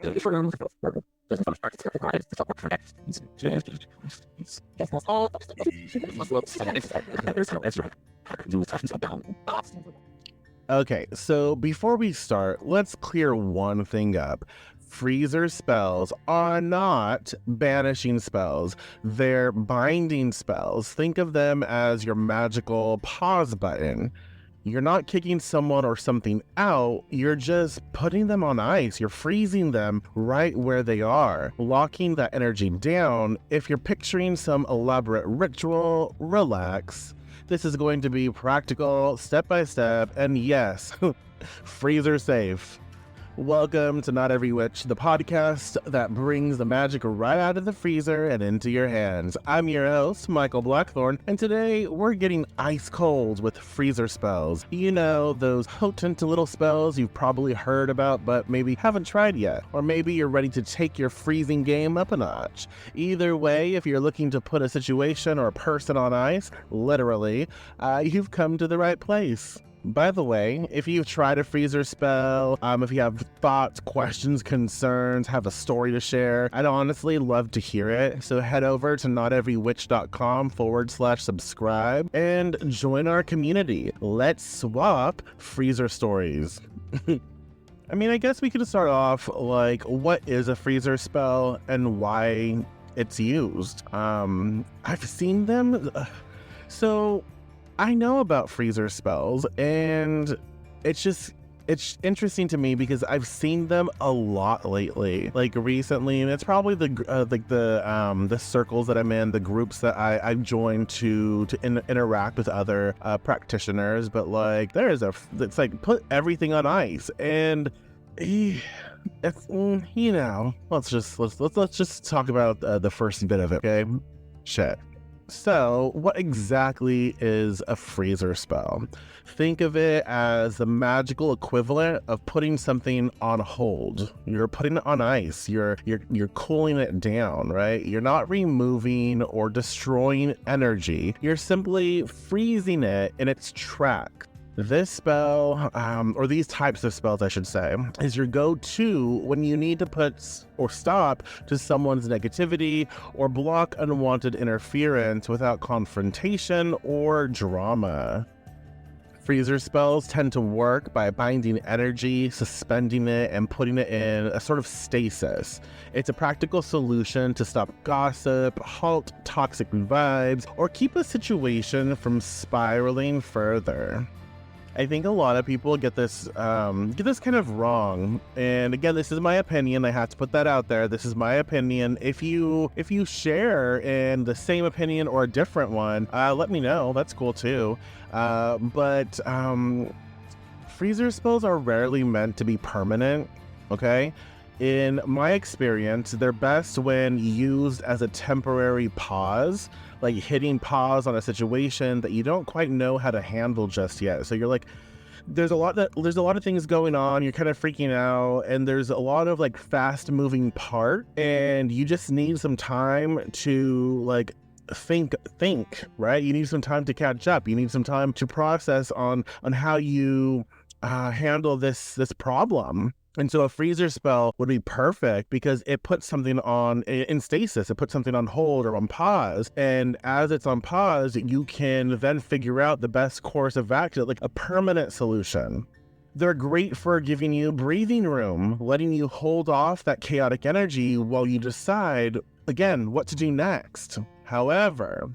Okay, so before we start, let's clear one thing up. Freezer spells are not banishing spells. They're binding spells. Think of them as your magical pause button. You're not kicking someone or something out, you're just putting them on ice. You're freezing them right where they are, locking that energy down. If you're picturing some elaborate ritual, relax. This is going to be practical, step by step, and yes, freezer safe. Welcome to Not Every Witch, the podcast that brings the magic right out of the freezer and into your hands. I'm your host, Michael Blackthorn, and today we're getting ice cold with freezer spells. You know, those potent little spells you've probably heard about but maybe haven't tried yet. Or maybe you're ready to take your freezing game up a notch. Either way, if you're looking to put a situation or a person on ice, literally, you've come to the right place. By the way, if you've tried a freezer spell, if you have thoughts, questions, concerns, have a story to share, I'd honestly love to hear it. So head over to noteverywitch.com/subscribe and join our community. Let's swap freezer stories. I mean, I guess we could start off like, what is a freezer spell and why it's used? I've seen them. So I know about freezer spells, and it's interesting to me because I've seen them a lot lately, like recently, and it's probably the circles that I'm in, the groups that I've joined to interact with other practitioners. But like, it's like put everything on ice, and it's you know, let's just talk about the first bit of it, okay? Shit. So, what exactly is a freezer spell? Think of it as the magical equivalent of putting something on hold. You're putting it on ice. You're cooling it down, right? You're not removing or destroying energy. You're simply freezing it in its track. This spell, or these types of spells, I should say, is your go-to when you need to put or stop to someone's negativity or block unwanted interference without confrontation or drama. Freezer spells tend to work by binding energy, suspending it, and putting it in a sort of stasis. It's a practical solution to stop gossip, halt toxic vibes, or keep a situation from spiraling further. I think a lot of people get this kind of wrong. And again, this is my opinion. I have to put that out there. This is my opinion. If you share in the same opinion or a different one, let me know. That's cool too. But freezer spells are rarely meant to be permanent, okay? In my experience, they're best when used as a temporary pause, like hitting pause on a situation that you don't quite know how to handle just yet. So you're like, there's a lot of things going on, you're kind of freaking out, and there's a lot of like fast moving part, and you just need some time to like think, right? You need some time to catch up. You need some time to process on how you handle this problem. And so a freezer spell would be perfect because it puts something in stasis. It puts something on hold or on pause. And as it's on pause, you can then figure out the best course of action, like a permanent solution. They're great for giving you breathing room, letting you hold off that chaotic energy while you decide, again, what to do next. However,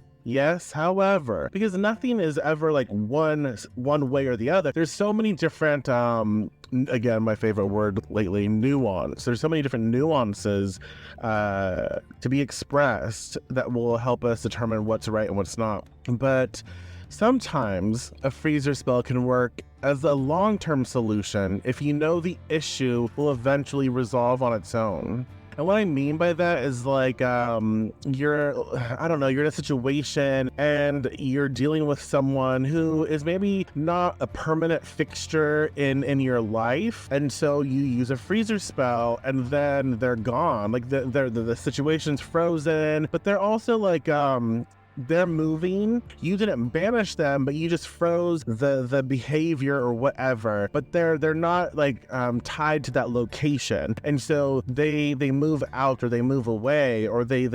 because nothing is ever like one way or the other. There's so many different, again, my favorite word lately, nuance. There's so many different nuances to be expressed that will help us determine what's right and what's not. But sometimes a freezer spell can work as a long-term solution if you know the issue will eventually resolve on its own. And what I mean by that is like, you're in a situation and you're dealing with someone who is maybe not a permanent fixture in your life. And so you use a freezer spell and then they're gone. Like the situation's frozen, but they're also like, they're moving. You didn't banish them, but you just froze the behavior or whatever. But they're not like tied to that location, and so they move out or they move away or they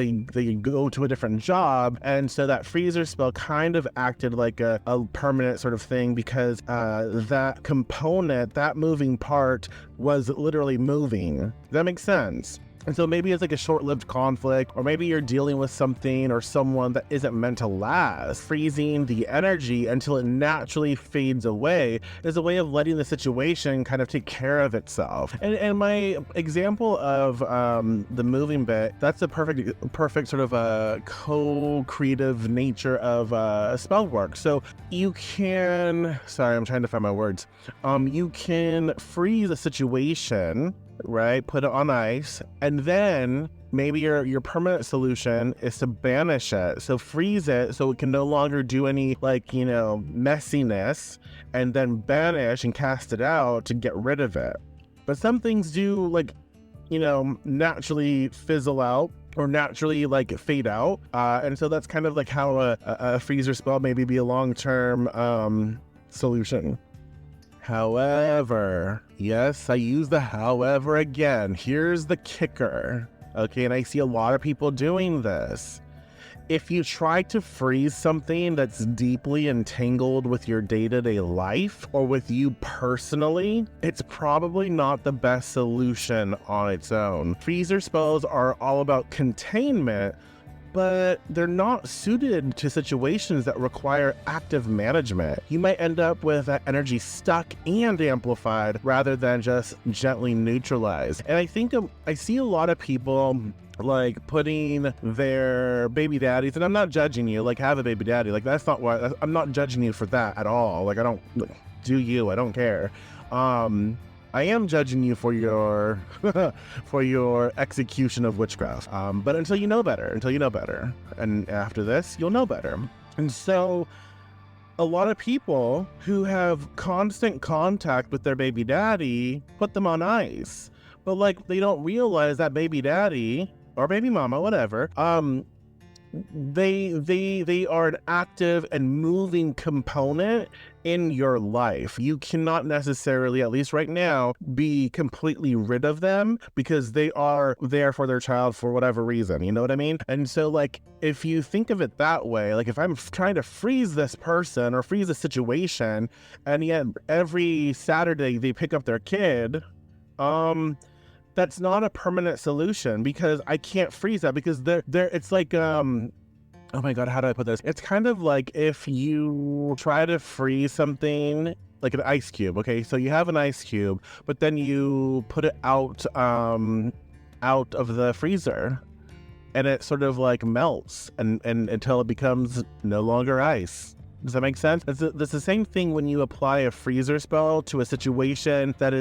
go to a different job, and so that freezer spell kind of acted like a permanent sort of thing because that component, that moving part, was literally moving. Does that make sense? And so maybe it's like a short-lived conflict, or maybe you're dealing with something or someone that isn't meant to last. Freezing the energy until it naturally fades away is a way of letting the situation kind of take care of itself. And my example of the moving bit, that's a perfect sort of a co-creative nature of spell work. So you can, sorry, I'm trying to find my words. You can freeze a situation, right? Put it on ice, and then maybe your permanent solution is to banish it. So freeze it so it can no longer do any messiness, and then banish and cast it out to get rid of it. But some things do naturally fizzle out or naturally fade out. And so that's kind of like how a freezer spell maybe be a long-term solution. However, yes, I use the however again. Here's the kicker. Okay, and I see a lot of people doing this. If you try to freeze something that's deeply entangled with your day-to-day life or with you personally, it's probably not the best solution on its own. Freezer spells are all about containment, but they're not suited to situations that require active management. You might end up with that energy stuck and amplified rather than just gently neutralized. And I think I see a lot of people putting their baby daddies, and I'm not judging you, have a baby daddy. That's not why, I'm not judging you for that at all. I don't do you, I don't care. I am judging you for your for your execution of witchcraft. But until you know better, and after this, you'll know better. And so a lot of people who have constant contact with their baby daddy put them on ice. But they don't realize that baby daddy or baby mama, whatever, they are an active and moving component in your life. You cannot necessarily, at least right now, be completely rid of them because they are there for their child for whatever reason. You know what I mean? And so if you think of it that way, if I'm trying to freeze this person or freeze a situation, and yet every Saturday they pick up their kid, that's not a permanent solution because I can't freeze that because it's oh my God, how do I put this? It's kind of like if you try to freeze something like an ice cube. Okay, so you have an ice cube, but then you put it out of the freezer, and it sort of melts and until it becomes no longer ice. Does that make sense? It's the same thing when you apply a freezer spell to a situation that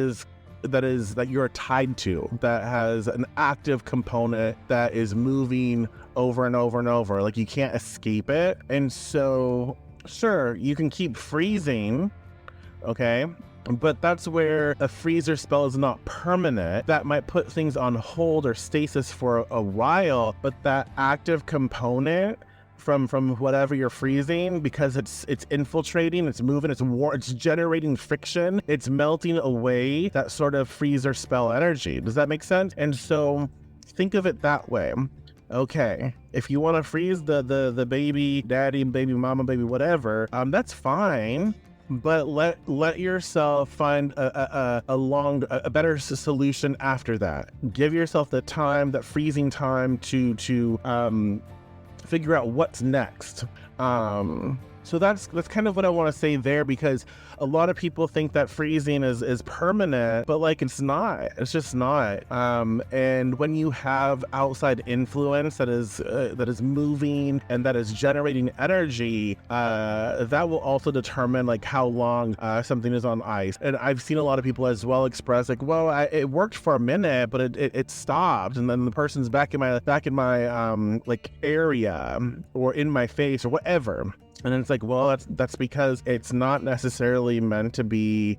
you're tied to, that has an active component that is moving over and over and over. You can't escape it. And so, sure, you can keep freezing, okay? But that's where a freezer spell is not permanent. That might put things on hold or stasis for a while, but that active component from whatever you're freezing, because it's infiltrating, it's moving, it's generating friction, it's melting away that sort of freezer spell energy. Does that make sense? And so think of it that way. Okay, if you want to freeze the baby daddy, baby mama, baby whatever, that's fine. But let yourself find a better solution after that. Give yourself the time, that freezing time to figure out what's next. So that's kind of what I want to say there, because a lot of people think that freezing is permanent, but it's not. It's just not. And when you have outside influence that is moving and that is generating energy, that will also determine how long something is on ice. And I've seen a lot of people as well express well, it worked for a minute, but it stopped, and then the person's back in my area or in my face or whatever. And then it's well, that's because it's not necessarily meant to be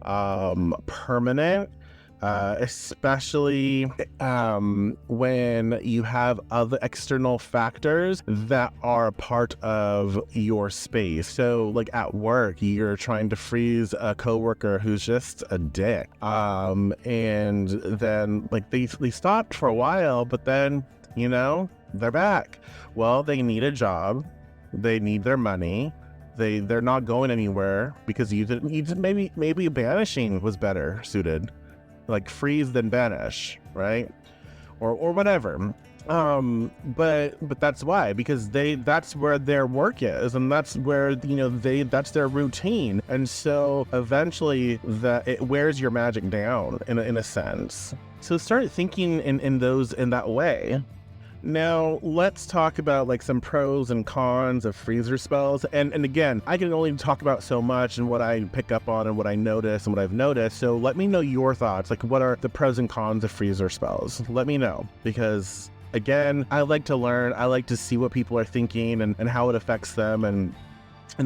permanent. especially when you have other external factors that are part of your space. So like at work, you're trying to freeze a coworker who's just a dick. And then like they stopped for a while, but then, you know, they're back. Well, they need a job. They need their money. They're not going anywhere because maybe banishing was better suited, like freeze than banish, right? Or whatever. But that's why, because that's where their work is, and that's where, you know, that's their routine. And so eventually it wears your magic down in a sense. So start thinking in that way. Now, let's talk about like some pros and cons of freezer spells. And again, I can only talk about so much and what I pick up on and what I notice and what I've noticed. So let me know your thoughts. Like, what are the pros and cons of freezer spells? Let me know, because again, I like to learn. I like to see what people are thinking and how it affects them and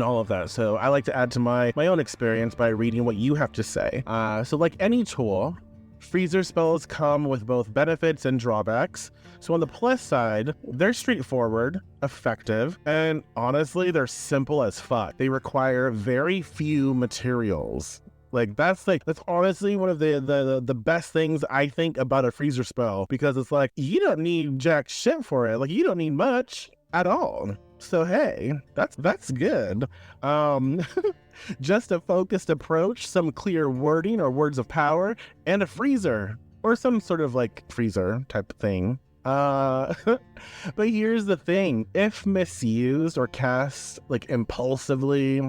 all of that. So I like to add to my own experience by reading what you have to say. So like any tool, freezer spells come with both benefits and drawbacks. So on the plus side, they're straightforward, effective, and honestly, they're simple as fuck. They require very few materials. That's honestly one of the best things I think about a freezer spell, because it's like, you don't need jack shit for it. Like, you don't need much at all. So hey, that's good. Just a focused approach, some clear wording or words of power, and a freezer or some sort of like freezer type thing. But here's the thing: if misused or cast like impulsively,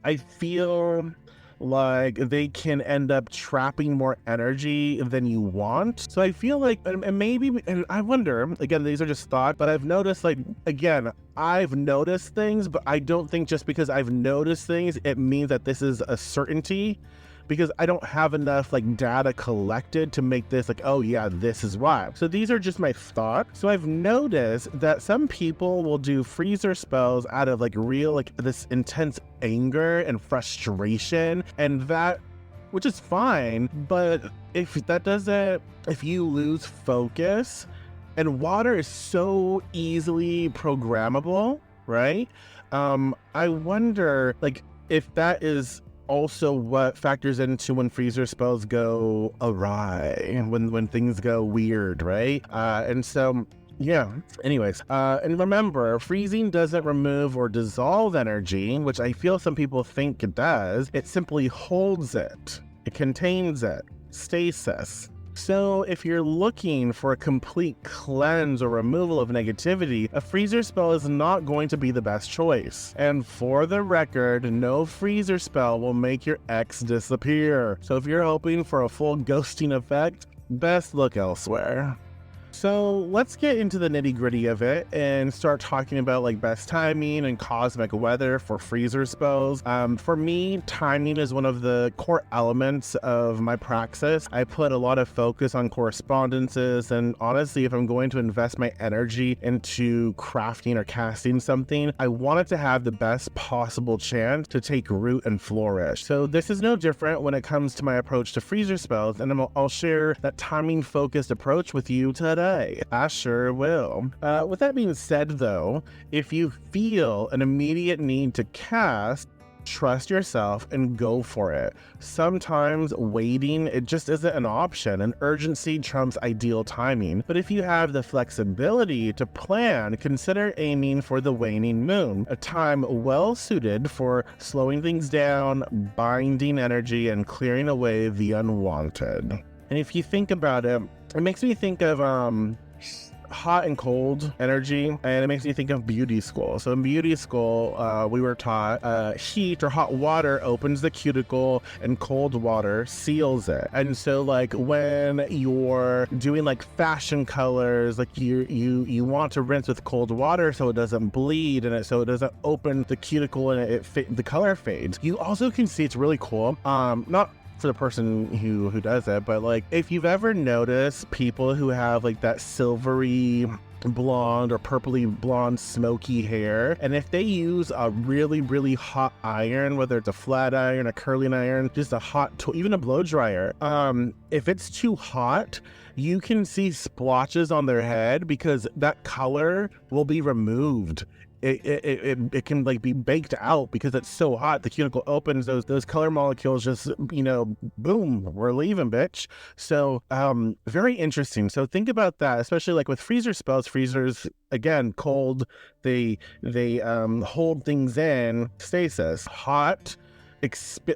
I feel like they can end up trapping more energy than you want. So I feel like, and I wonder, again, these are just thoughts, but I've noticed, like, again, I've noticed things, but I don't think just because I've noticed things, it means that this is a certainty, because I don't have enough like data collected to make this like, oh yeah, this is why. So these are just my thoughts. So I've noticed that some people will do freezer spells out of like real, like this intense anger and frustration, and that, which is fine, but if you lose focus, and water is so easily programmable, right? I wonder like if that is also what factors into when freezer spells go awry, when things go weird, right? And so yeah, anyways, and remember, freezing doesn't remove or dissolve energy, which I feel some people think it does. It simply holds it. It contains it. Stasis. So if you're looking for a complete cleanse or removal of negativity, a freezer spell is not going to be the best choice. And for the record, no freezer spell will make your ex disappear. So if you're hoping for a full ghosting effect, best look elsewhere. So let's get into the nitty-gritty of it and start talking about like best timing and cosmic weather for freezer spells. For me, timing is one of the core elements of my praxis. I put a lot of focus on correspondences, and honestly, if I'm going to invest my energy into crafting or casting something, I want it to have the best possible chance to take root and flourish. So this is no different when it comes to my approach to freezer spells, and I'll share that timing-focused approach with you today. I sure will. With that being said, though, if you feel an immediate need to cast, trust yourself and go for it. Sometimes waiting, it just isn't an option, and urgency trumps ideal timing. But if you have the flexibility to plan, consider aiming for the waning moon, a time well suited for slowing things down, binding energy, and clearing away the unwanted. And if you think about it, it makes me think of hot and cold energy, and it makes me think of beauty school. So in beauty school, we were taught heat or hot water opens the cuticle and cold water seals it. And so like when you're doing like fashion colors, like you want to rinse with cold water so it doesn't bleed and so it doesn't open the cuticle and the color fades. You also can see, it's really cool, not for the person who does it, but like if you've ever noticed people who have like that silvery blonde or purpley blonde smoky hair, and if they use a really hot iron, whether it's a flat iron, a curling iron, just a hot even a blow dryer, if it's too hot, you can see splotches on their head because that color will be removed. It can like be baked out because it's so hot. The cuticle opens, those color molecules just, boom, we're leaving, bitch. So very interesting. So think about that, especially like with freezer spells. Freezers, again, cold, they hold things in stasis. Hot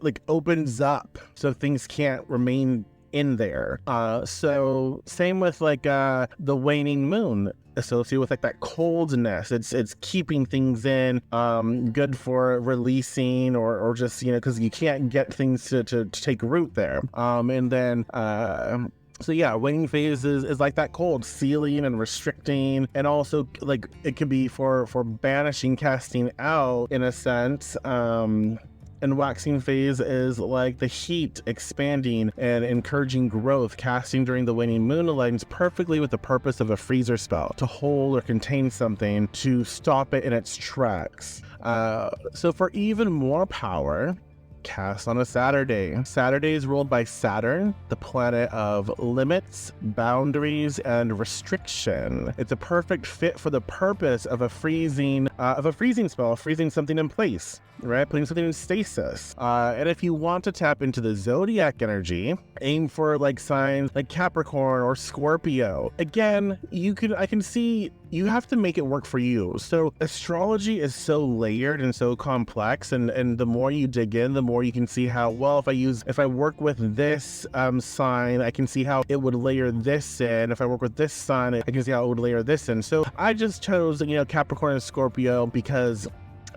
like opens up so things can't remain in there. So same with like the waning moon, associated with like that coldness. It's keeping things in, good for releasing or just, because you can't get things to take root there. And then so yeah, waning phase is like that cold, sealing and restricting, and also like it can be for banishing, casting out in a sense. And waxing phase is like the heat expanding and encouraging growth. Casting during the waning moon aligns perfectly with the purpose of a freezer spell, to hold or contain something, to stop it in its tracks. So for even more power, cast on a Saturday. Saturday is ruled by Saturn, the planet of limits, boundaries, and restriction. It's a perfect fit for the purpose of a freezing spell, freezing something in place, right? Putting something in stasis. And if you want to tap into the zodiac energy, aim for like signs like Capricorn or Scorpio. Again, I can see you have to make it work for you. So astrology is so layered and so complex, and the more you dig in, the more you can see how, well, if I work with this sign, I can see how it would layer this in. If I work with this sign, I can see how it would layer this in. So I just chose, Capricorn and Scorpio because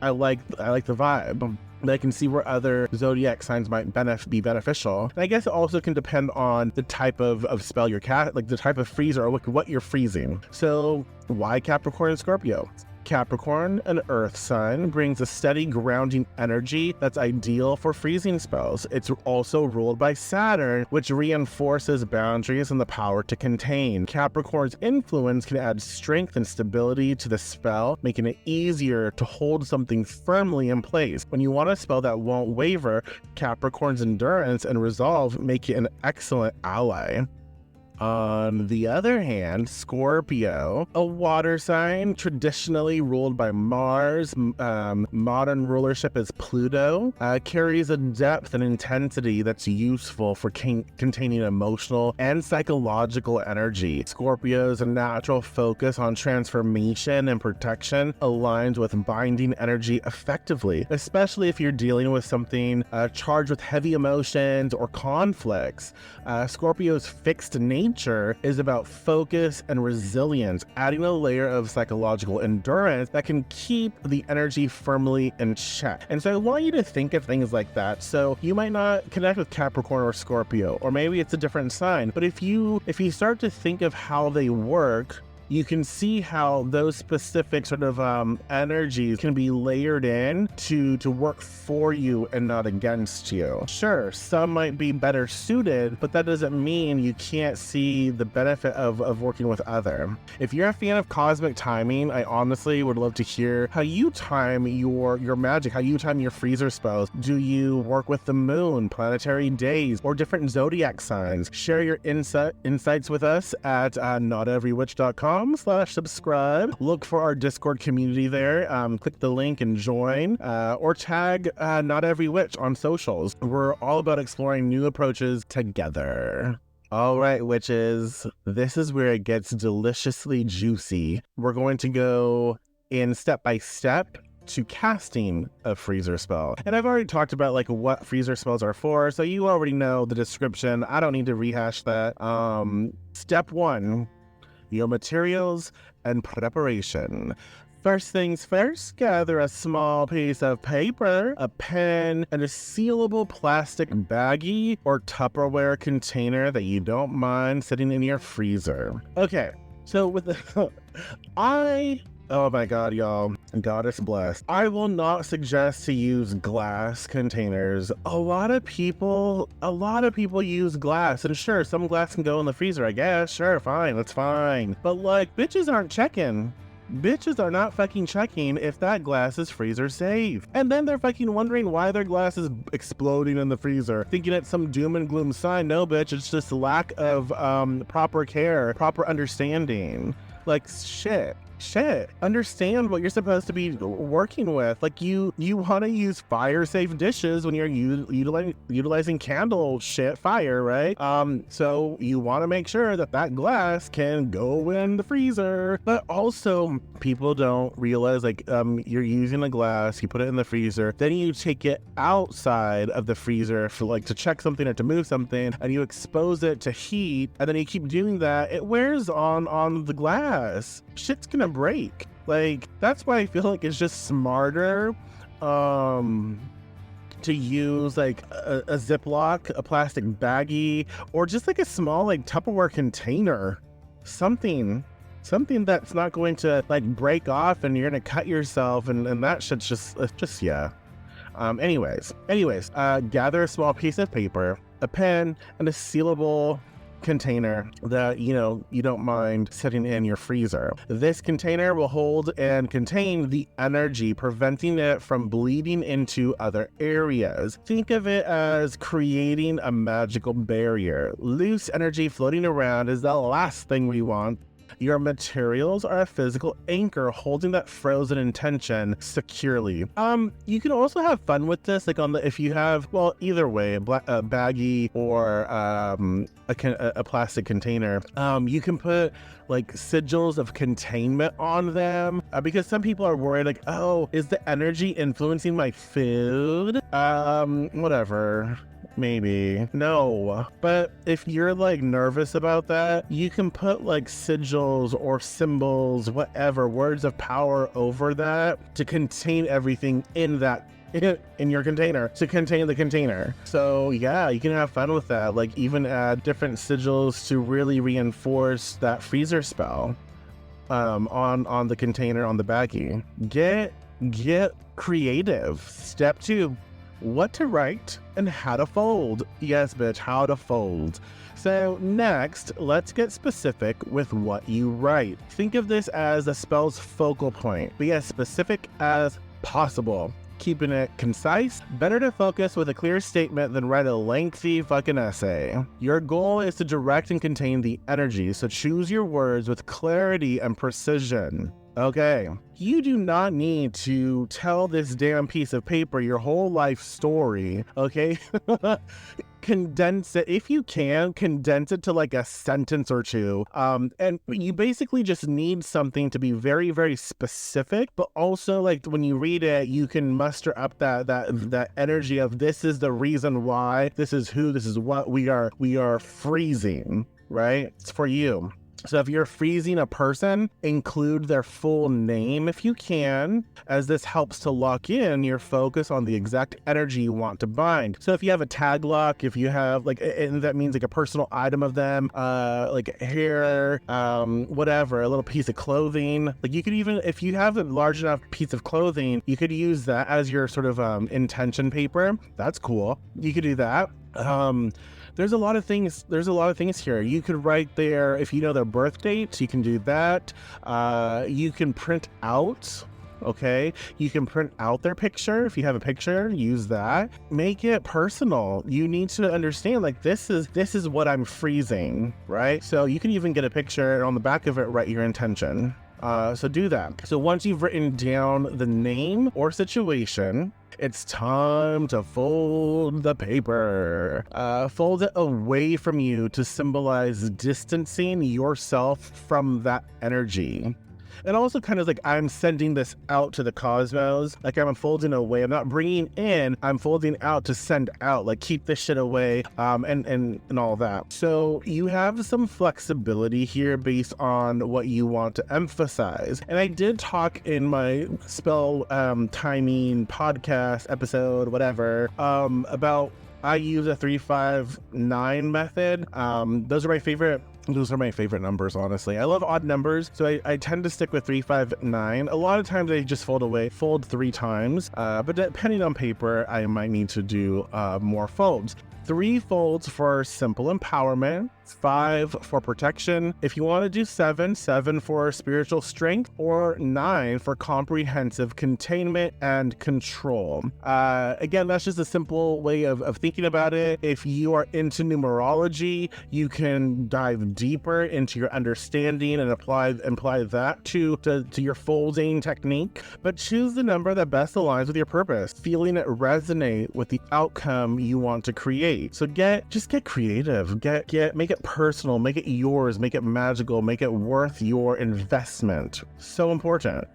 I like the vibe. But I can see where other zodiac signs might be beneficial. And I guess it also can depend on the type of spell you're like the type of freezer or what you're freezing. So why Capricorn and Scorpio? Capricorn, an earth sign, brings a steady grounding energy that's ideal for freezing spells. It's also ruled by Saturn, which reinforces boundaries and the power to contain. Capricorn's influence can add strength and stability to the spell, making it easier to hold something firmly in place. When you want a spell that won't waver, Capricorn's endurance and resolve make it an excellent ally. On the other hand, Scorpio, a water sign traditionally ruled by Mars, modern rulership is Pluto, carries a depth and intensity that's useful for containing emotional and psychological energy. Scorpio's natural focus on transformation and protection aligns with binding energy effectively, especially if you're dealing with something charged with heavy emotions or conflicts. Scorpio's fixed nature is about focus and resilience, adding a layer of psychological endurance that can keep the energy firmly in check. And so I want you to think of things like that. So you might not connect with Capricorn or Scorpio, or maybe it's a different sign, but if you start to think of how they work, you can see how those specific sort of energies can be layered in to work for you and not against you. Sure, some might be better suited, but that doesn't mean you can't see the benefit of working with other. If you're a fan of cosmic timing, I honestly would love to hear how you time your magic, how you time your freezer spells. Do you work with the moon, planetary days, or different zodiac signs? Share your insights with us at noteverywitch.com/subscribe. Look for our Discord community there. Click the link and join, or tag Not Every Witch on socials. We're all about exploring new approaches together. All right, witches, this is where it gets deliciously juicy. We're going to go in step by step to casting a freezer spell. And I've already talked about like what freezer spells are for, so you already know the description. I don't need to rehash that. Step 1. Your materials and preparation. First things first, gather a small piece of paper, a pen, and a sealable plastic baggie or Tupperware container that you don't mind sitting in your freezer. Okay, so with the I Oh my god, y'all. Goddess bless. I will not suggest to use glass containers. A lot of people use glass, and sure, some glass can go in the freezer, I guess. Sure, fine, that's fine. But like, bitches aren't checking. Bitches are not fucking checking if that glass is freezer safe. And then they're fucking wondering why their glass is exploding in the freezer, thinking it's some doom and gloom sign. No, bitch, it's just lack of proper care, proper understanding. Like, shit. Understand what you're supposed to be working with. Like, you want to use fire safe dishes when you're utilizing candle shit fire, right? So you want to make sure that glass can go in the freezer. But also, people don't realize, like, you're using a glass, you put it in the freezer, then you take it outside of the freezer for, like, to check something or to move something, and you expose it to heat, and then you keep doing that. It wears on the glass. Shit's gonna break. Like, that's why I feel like it's just smarter to use like a Ziploc, a plastic baggie, or just like a small like Tupperware container, something that's not going to like break off and you're gonna cut yourself, and that shit's just yeah. Anyways, gather a small piece of paper, a pen, and a sealable container that you don't mind setting in your freezer. This container will hold and contain the energy, preventing it from bleeding into other areas. Think of it as creating a magical barrier. Loose energy floating around is the last thing we want. Your materials are a physical anchor holding that frozen intention securely. You can also have fun with this, like if you have, well, either way, a baggie or a plastic container. You can put like sigils of containment on them because some people are worried, like, oh, is the energy influencing my food? Whatever. Maybe. No. But if you're like nervous about that, you can put like sigils or symbols, whatever, words of power over that to contain everything in your container, to contain the container. So yeah, you can have fun with that. Like, even add different sigils to really reinforce that freezer spell on the container, on the baggie. Get creative. Step 2. What to write and how to fold. Yes, bitch, how to fold. So next, let's get specific with what you write. Think of this as the spell's focal point. Be as specific as possible. Keeping it concise. Better to focus with a clear statement than write a lengthy fucking essay. Your goal is to direct and contain the energy, so choose your words with clarity and precision. Okay, you do not need to tell this damn piece of paper your whole life story, okay? Condense it, if you can, condense it to like a sentence or two. And you basically just need something to be very, very specific, but also like when you read it, you can muster up that energy of, this is the reason why, this is who, this is what we are freezing, right? It's for you. So if you're freezing a person, include their full name if you can, as this helps to lock in your focus on the exact energy you want to bind. So if you have a tag lock, if you have like, and that means like a personal item of them, like hair, whatever, a little piece of clothing, like you could even, if you have a large enough piece of clothing, you could use that as your sort of intention paper. That's cool. You could do that. There's a lot of things here. You could write there, if you know their birth dates, you can do that. You can print out, okay? You can print out their picture. If you have a picture, use that. Make it personal. You need to understand, like, this is what I'm freezing, right? So you can even get a picture and on the back of it, write your intention. So do that. So once you've written down the name or situation, it's time to fold the paper. Fold it away from you to symbolize distancing yourself from that energy. And also kind of like, I'm sending this out to the cosmos. Like, I'm folding away. I'm not bringing in, I'm folding out to send out. Like, keep this shit away, and all that. So you have some flexibility here based on what you want to emphasize. And I did talk in my spell timing podcast episode, whatever, about, I use a 3-5-9 method. Those are my favorite Those are my favorite numbers, honestly. I love odd numbers, so I tend to stick with 3, 5, 9. A lot of times they just fold 3 times, but depending on paper, I might need to do more folds. 3 folds for simple empowerment, 5 for protection. If you want to do 7 for spiritual strength, or 9 for comprehensive containment and control. Again, that's just a simple way of thinking about it. If you are into numerology, you can dive deeper into your understanding and apply that to your folding technique. But choose the number that best aligns with your purpose, feeling it resonate with the outcome you want to create. So just get creative, make it personal, make it yours, make it magical, make it worth your investment. So important.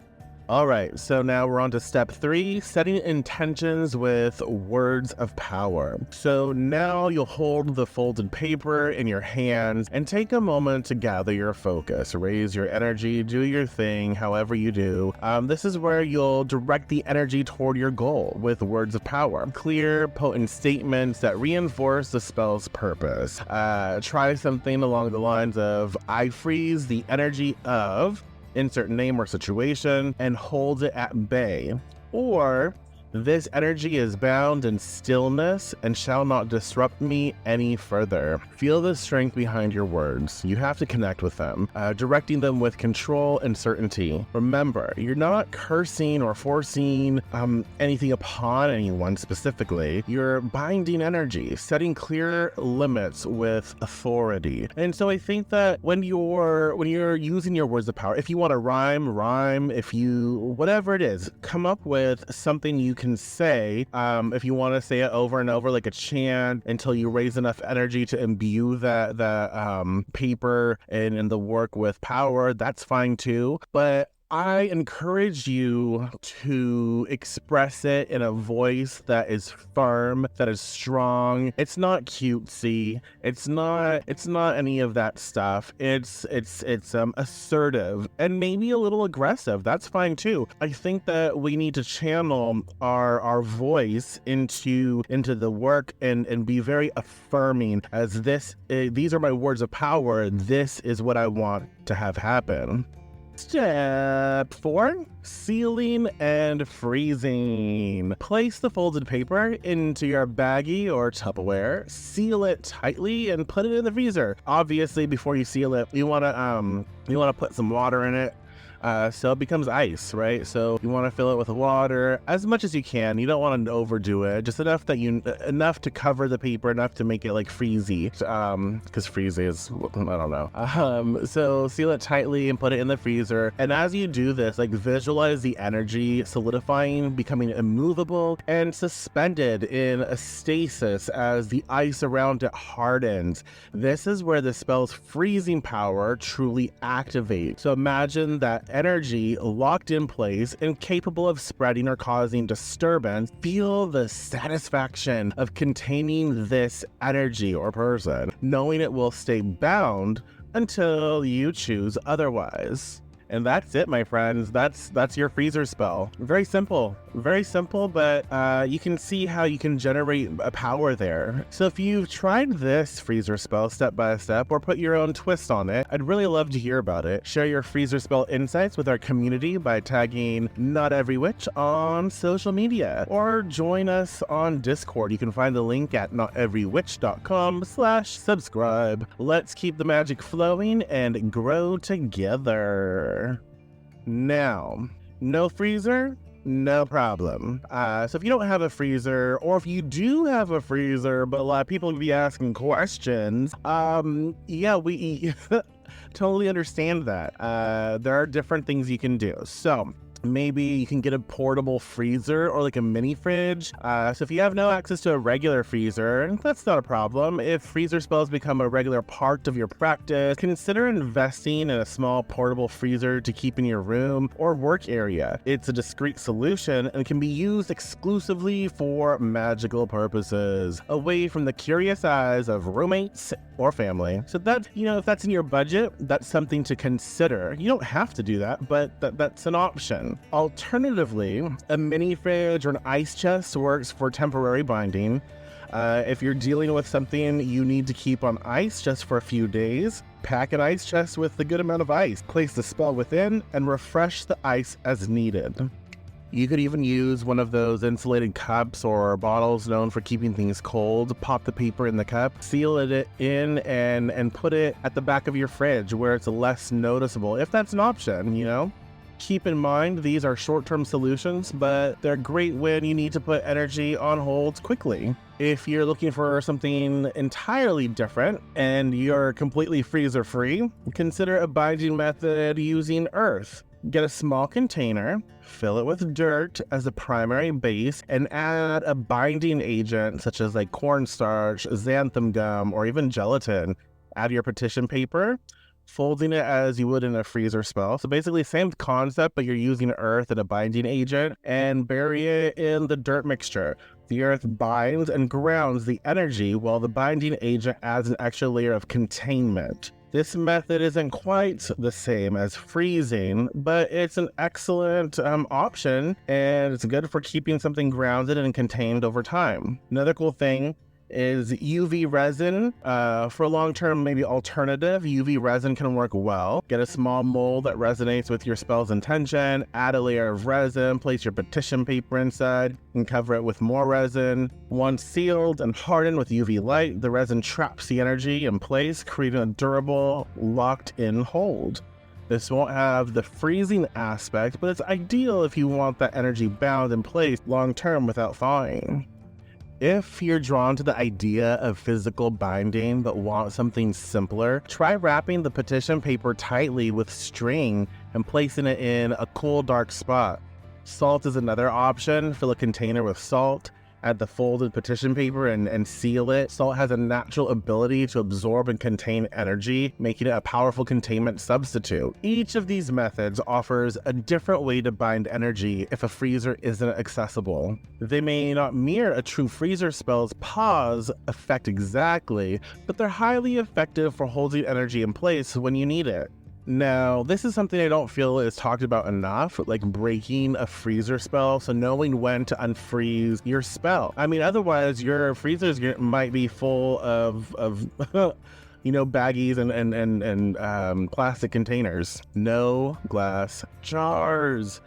All right, so now we're on to step 3, setting intentions with words of power. So now you'll hold the folded paper in your hands and take a moment to gather your focus, raise your energy, do your thing, however you do. This is where you'll direct the energy toward your goal with words of power. Clear, potent statements that reinforce the spell's purpose. Try something along the lines of, I freeze the energy of insert name or situation and hold it at bay. Or, this energy is bound in stillness and shall not disrupt me any further. Feel the strength behind your words. You have to connect with them, directing them with control and certainty. Remember, you're not cursing or forcing anything upon anyone specifically. You're binding energy, setting clear limits with authority. And so I think that when you're using your words of power, if you want to rhyme, if you, whatever it is, come up with something you can say. If you want to say it over and over like a chant until you raise enough energy to imbue that paper and the work with power, that's fine too. But I encourage you to express it in a voice that is firm, that is strong. It's not cutesy. It's not any of that stuff. It's assertive and maybe a little aggressive. That's fine too. I think that we need to channel our voice into the work and be very affirming, as these are my words of power. This is what I want to have happen. Step 4, sealing and freezing. Place the folded paper into your baggie or Tupperware, seal it tightly, and put it in the freezer. Obviously, before you seal it, you want to put some water in it. So it becomes ice, right? So you want to fill it with water as much as you can. You don't want to overdo it, just enough to cover the paper, enough to make it like freezy. Because freezy is, I don't know. So seal it tightly and put it in the freezer. And as you do this, like visualize the energy solidifying, becoming immovable and suspended in a stasis as the ice around it hardens. This is where the spell's freezing power truly activates. So imagine that energy locked in place and capable of spreading or causing disturbance. Feel the satisfaction of containing this energy or person, knowing it will stay bound until you choose otherwise. And that's it, my friends. That's your freezer spell. Very simple, but you can see how you can generate a power there. So if you've tried this freezer spell step by step or put your own twist on it, I'd really love to hear about it. Share your freezer spell insights with our community by tagging Not Every Witch on social media, or join us on Discord. You can find the link at noteverywitch.com/subscribe. Let's keep the magic flowing and grow together. Now, no freezer? No problem. So if you don't have a freezer, or if you do have a freezer, but a lot of people will be asking questions, yeah, we totally understand that. There are different things you can do. So maybe you can get a portable freezer or like a mini fridge. So if you have no access to a regular freezer, that's not a problem. If freezer spells become a regular part of your practice, consider investing in a small portable freezer to keep in your room or work area. It's a discreet solution and can be used exclusively for magical purposes, away from the curious eyes of roommates or family. So that, if that's in your budget, that's something to consider. You don't have to do that, but that's an option. Alternatively, a mini fridge or an ice chest works for temporary binding. If you're dealing with something you need to keep on ice just for a few days, Pack an ice chest with a good amount of ice. Place the spell within and refresh the ice as needed. You could even use one of those insulated cups or bottles known for keeping things cold. Pop the paper in the cup, seal it in, and put it at the back of your fridge where it's less noticeable, if that's an option, you know? Keep in mind, these are short-term solutions, but they're great when you need to put energy on hold quickly. If you're looking for something entirely different and you're completely freezer-free, consider a binding method using earth. Get a small container, fill it with dirt as a primary base, and add a binding agent such as like cornstarch, xanthan gum, or even gelatin. Add your petition paper, folding it as you would in a freezer spell. So basically same concept, but you're using earth and a binding agent, and bury it in the dirt mixture. The earth binds and grounds the energy while the binding agent adds an extra layer of containment. This method isn't quite the same as freezing, but it's an excellent option, and it's good for keeping something grounded and contained over time. Another cool thing is UV resin. For a long-term maybe alternative, UV resin can work well. Get a small mold that resonates with your spell's intention, add a layer of resin, place your petition paper inside, and cover it with more resin. Once sealed and hardened with UV light, the resin traps the energy in place, creating a durable, locked-in hold. This won't have the freezing aspect, but it's ideal if you want that energy bound in place long-term without thawing. If you're drawn to the idea of physical binding but want something simpler, try wrapping the petition paper tightly with string and placing it in a cool, dark spot. Salt is another option. Fill a container with salt, add the folded petition paper and seal it. Salt has a natural ability to absorb and contain energy, making it a powerful containment substitute. Each of these methods offers a different way to bind energy if a freezer isn't accessible. They may not mirror a true freezer spell's pause effect exactly, but they're highly effective for holding energy in place when you need it. Now, this is something I don't feel is talked about enough, like breaking a freezer spell, so knowing when to unfreeze your spell. I mean, otherwise your freezers might be full of baggies and plastic containers. No glass jars.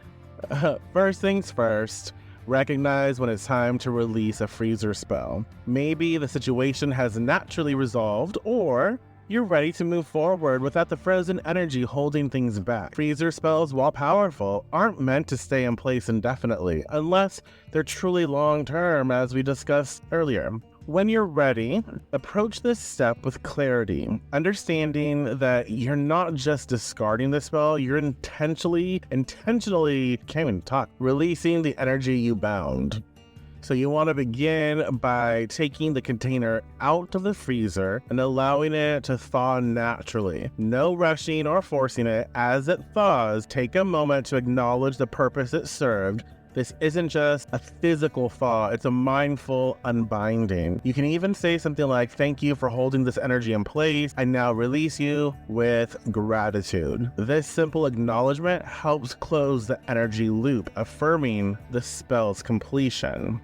First things first, recognize when it's time to release a freezer spell. Maybe the situation has naturally resolved, or you're ready to move forward without the frozen energy holding things back. Freezer spells, while powerful, aren't meant to stay in place indefinitely, unless they're truly long-term, as we discussed earlier. When you're ready, approach this step with clarity, understanding that you're not just discarding the spell, you're intentionally, releasing the energy you bound. So you want to begin by taking the container out of the freezer and allowing it to thaw naturally. No rushing or forcing it. As it thaws, take a moment to acknowledge the purpose it served. This isn't just a physical thaw, it's a mindful unbinding. You can even say something like, "Thank you for holding this energy in place. I now release you with gratitude." This simple acknowledgement helps close the energy loop, affirming the spell's completion.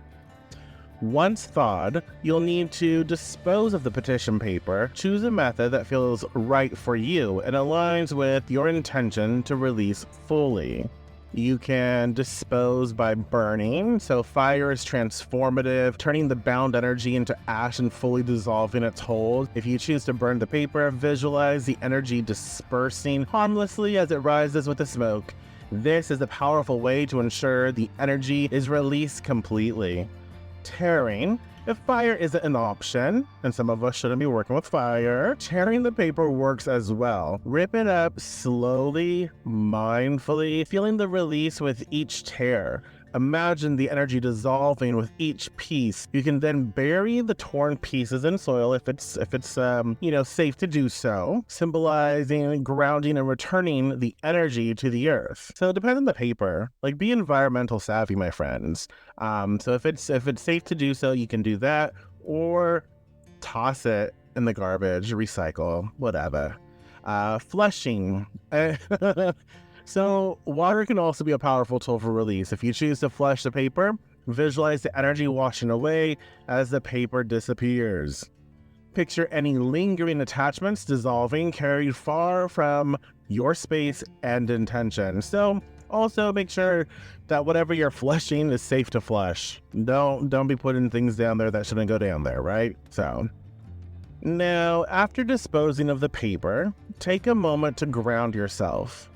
Once thawed, you'll need to dispose of the petition paper. Choose a method that feels right for you and aligns with your intention to release fully. You can dispose by burning, so fire is transformative, turning the bound energy into ash and fully dissolving its hold. If you choose to burn the paper, visualize the energy dispersing harmlessly as it rises with the smoke. This is a powerful way to ensure the energy is released completely. Tearing. If fire isn't an option, and some of us shouldn't be working with fire, tearing the paper works as well. Rip it up slowly, mindfully, feeling the release with each tear. Imagine the energy dissolving with each piece. You can then bury the torn pieces in soil if it's safe to do so, symbolizing grounding and returning the energy to the earth. So it depends on the paper. Like, be environmental savvy, my friends. So if it's safe to do so, you can do that, or toss it in the garbage, recycle, whatever. Flushing. So water can also be a powerful tool for release. If you choose to flush the paper, visualize the energy washing away as the paper disappears. Picture any lingering attachments dissolving, carried far from your space and intention. So also make sure that whatever you're flushing is safe to flush. Don't be putting things down there that shouldn't go down there, right? So now, after disposing of the paper, take a moment to ground yourself.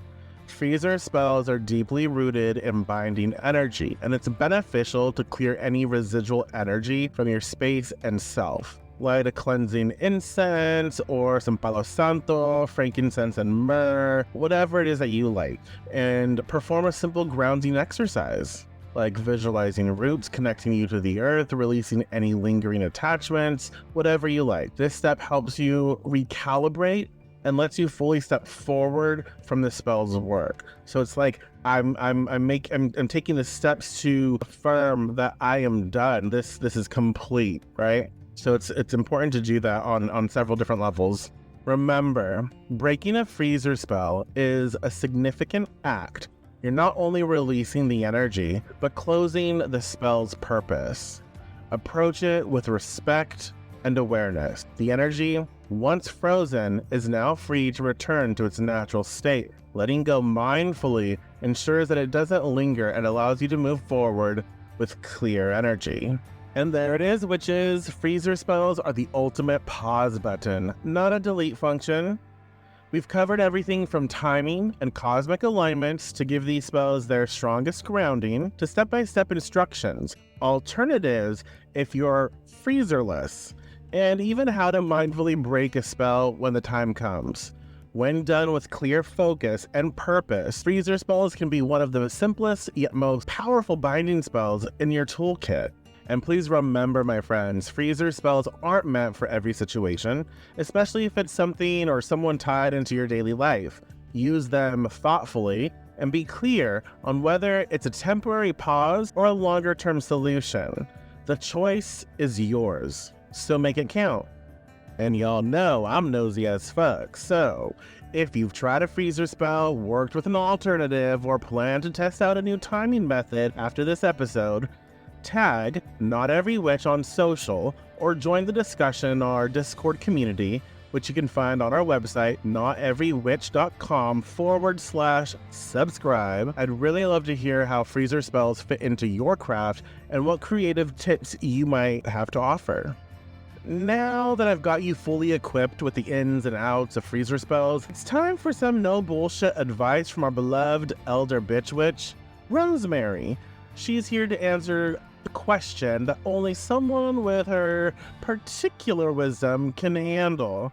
Freezer spells are deeply rooted in binding energy, and it's beneficial to clear any residual energy from your space and self. Light a cleansing incense or some palo santo, frankincense and myrrh, whatever it is that you like, and perform a simple grounding exercise, like visualizing roots connecting you to the earth, releasing any lingering attachments, whatever you like. This step helps you recalibrate and lets you fully step forward from the spell's work. So it's like I'm taking the steps to affirm that I am done. This is complete, right? So it's important to do that on several different levels. Remember, breaking a freezer spell is a significant act. You're not only releasing the energy, but closing the spell's purpose. Approach it with respect and awareness. The energy, once frozen, is now free to return to its natural state. Letting go mindfully ensures that it doesn't linger and allows you to move forward with clear energy. And there it is, witches. Freezer spells are the ultimate pause button, not a delete function. We've covered everything from timing and cosmic alignments to give these spells their strongest grounding, to step-by-step instructions, alternatives if you're freezerless, and even how to mindfully break a spell when the time comes. When done with clear focus and purpose, freezer spells can be one of the simplest yet most powerful binding spells in your toolkit. And please remember, my friends, freezer spells aren't meant for every situation, especially if it's something or someone tied into your daily life. Use them thoughtfully and be clear on whether it's a temporary pause or a longer-term solution. The choice is yours, so make it count. And y'all know I'm nosy as fuck, so if you've tried a freezer spell, worked with an alternative, or plan to test out a new timing method after this episode, tag Not Every Witch on social or join the discussion in our Discord community, which you can find on our website, noteverywitch.com/subscribe. I'd really love to hear how freezer spells fit into your craft and what creative tips you might have to offer. Now that I've got you fully equipped with the ins and outs of freezer spells, it's time for some no bullshit advice from our beloved elder bitch witch, Rosemary. She's here to answer the question that only someone with her particular wisdom can handle.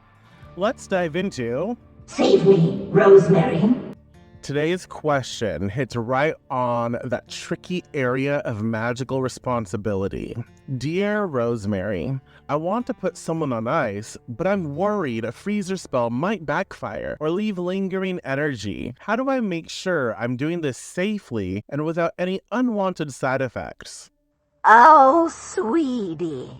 Let's dive into... Save me, Rosemary. Today's question hits right on that tricky area of magical responsibility. Dear Rosemary, I want to put someone on ice, but I'm worried a freezer spell might backfire or leave lingering energy. How do I make sure I'm doing this safely and without any unwanted side effects? Oh, sweetie.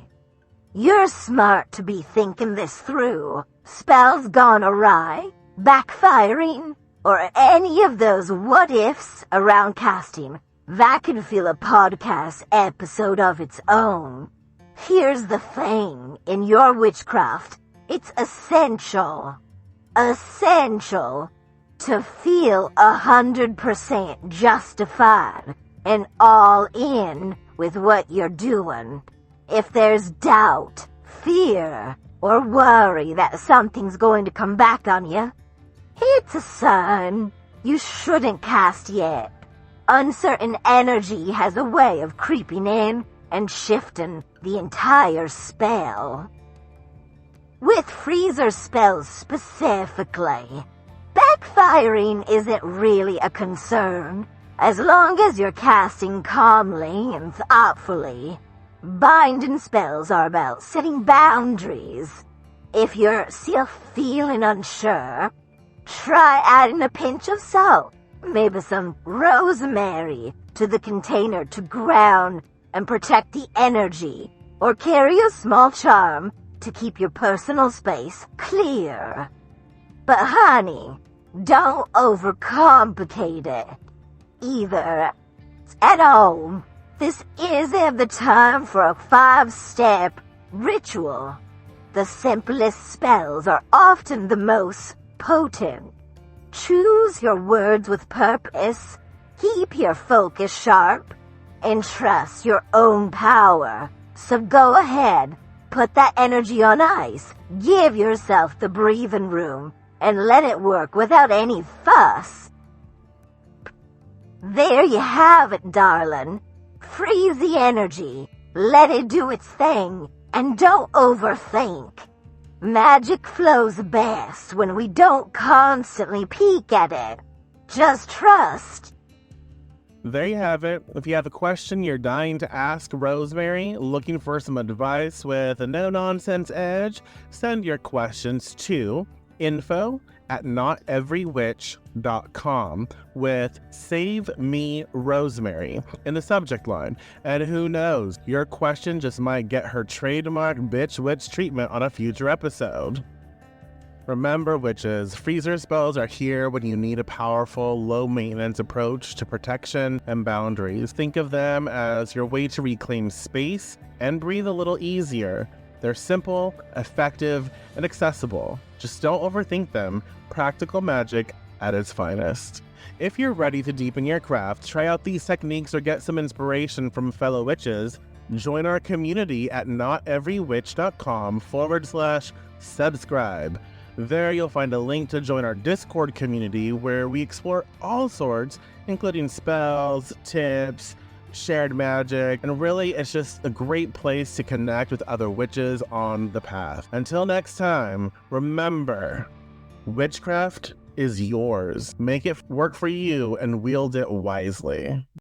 You're smart to be thinking this through. Spells gone awry, backfiring, or any of those what-ifs around casting. That could fill a podcast episode of its own. Here's the thing, in your witchcraft, it's essential to feel 100% justified and all in with what you're doing. If there's doubt, fear, or worry that something's going to come back on you, it's a sign you shouldn't cast yet. Uncertain energy has a way of creeping in and shifting the entire spell. With freezer spells specifically, backfiring isn't really a concern, as long as you're casting calmly and thoughtfully. Binding spells are about setting boundaries. If you're still feeling unsure, try adding a pinch of salt, maybe some rosemary, to the container to ground and protect the energy, or carry a small charm to keep your personal space clear. But honey, don't overcomplicate it either. At all, this isn't the time for a 5-step ritual. The simplest spells are often the most potent. Choose your words with purpose, keep your focus sharp, and trust your own power. So go ahead, put that energy on ice, give yourself the breathing room, and let it work without any fuss. There you have it, darling. Freeze the energy, let it do its thing, and don't overthink. Magic flows best when we don't constantly peek at it. Just trust. There you have it. If you have a question you're dying to ask Rosemary, looking for some advice with a no-nonsense edge, send your questions to info@noteverywitch.com with "Save Me Rosemary" in the subject line. And who knows, your question just might get her trademark bitch witch treatment on a future episode. Remember, witches, freezer spells are here when you need a powerful, low-maintenance approach to protection and boundaries. Think of them as your way to reclaim space and breathe a little easier. They're simple, effective, and accessible. Just don't overthink them. Practical magic at its finest. If you're ready to deepen your craft, try out these techniques or get some inspiration from fellow witches, join our community at noteverywitch.com/subscribe. There you'll find a link to join our Discord community where we explore all sorts, including spells, tips, shared magic, and really it's just a great place to connect with other witches on the path. Until next time, remember, witchcraft is yours. Make it work for you and wield it wisely.